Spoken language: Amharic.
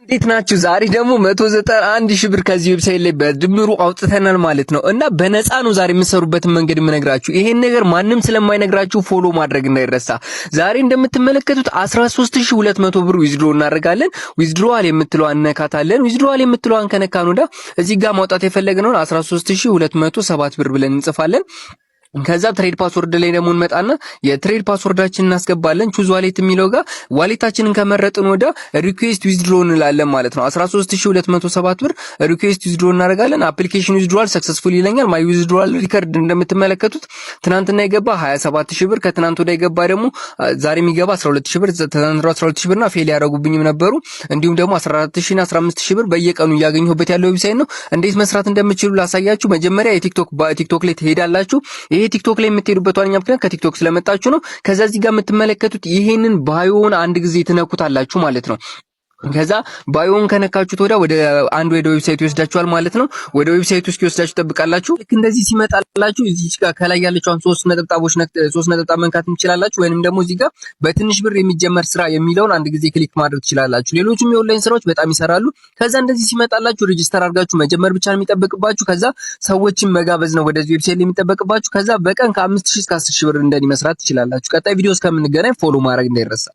እንዴት ናችሁ? ዛሬ ደግሞ 191 ሺህ ብር ከዚህ ዌብሳይት ላይ በድምሩ አውጥተናል ማለት ነው። እና በነፃ ነው ዛሬ የምትሰሩበትን መንገድ የምነግራችሁ። ይሄን ነገር ማንም ስለማይነግራችሁ ፎሎ ማድረግ እንዳይረሳ። ዛሬ እንደምትመለከቱት 13200 ብር ዊዝድሮ እናደርጋለን። ዊዝድሮዋል የምትለዋን እነካታለን። ዊዝድሮዋል የምትለዋን ከነካን ወዲያ እዚህ ጋር ማውጣት የፈለግነውን 13207 ብር ብለን እንጽፋለን። ከዛ ትሬድ ፓስወርድ ላይ ደግሞ እንመጣና የትሬድ ፓስወርዳችንን እናስገባለን። ቹዝ ዋሌት የሚለው ጋር ዋሌታችንን ከመረጥን ወደ ሪኩዌስት ዊዝድሮ እንላለን ማለት ነው። 13207 ብር ሪኩዌስት ዊዝድሮ እናደርጋለን። አፕሊኬሽን ዊዝድሮዋል ሰክሰስፉል ይለኛል። ማይ ዊዝድሮዋል ሪከርድ እንደምትመለከቱት ትናንትና የገባ 27000 ብር፣ ከትናንት ወዲያ የገባ ደግሞ ዛሬ የሚገባ 12000 ብር፣ ትናንት 12000 ብርና ፌል ያደረጉብኝም ነበሩ። እንዲሁም ደግሞ 14000 እና 15000 ብር በየቀኑ እያገኘሁበት ያለው ዌብሳይት ነው። እንዴት መስራት እንደምትችሉ ላሳያችሁ። መጀመሪያ ቲክቶክ ላይ ትሄዳላችሁ። ይሄ ቲክቶክ ላይ የምትሄዱበት ዋነኛ ምክንያት ከቲክቶክ ስለመጣችሁ ነው። ከዛ እዚህ ጋር የምትመለከቱት ይሄንን ባዮን አንድ ጊዜ ትነኩታላችሁ ማለት ነው። ከዛ ባዮን ከነካችሁት ወደ ዌብሳይት ይወስዳችኋል ማለት ነው። ወደ ዌብሳይቱ እስኪወስዳችሁ ተጠብቃላችሁ። ልክ እንደዚህ ሲመጣላችሁ እዚህ ጋር ከላይ ያለችውን 3 ነጠብጣብ መንካት እንችላላችሁ። ወይንም ደግሞ እዚህ ጋር በትንሽ ብር የሚጀመር ስራ የሚለውን አንድ ጊዜ ክሊክ ማድረግ ትችላላችሁ። ሌሎችም የኦንላይን ስራዎች በጣም ይሰራሉ። ከዛ እንደዚህ ሲመጣላችሁ ሬጂስተር አድርጋችሁ መጀመር ብቻ ነው የሚጠበቅባችሁ። ከዛ ሰዎችን መጋበዝ ነው ወደዚህ ዌብሳይት ላይ የሚጠበቅባችሁ። ከዛ በቀን ከ5000 እስከ 10000 ብር እንደዚህ መስራት ትችላላችሁ። ቀጣይ ቪዲዮ እስከምንገናኝ ፎሎ ማድረግ እንዳይረሳ።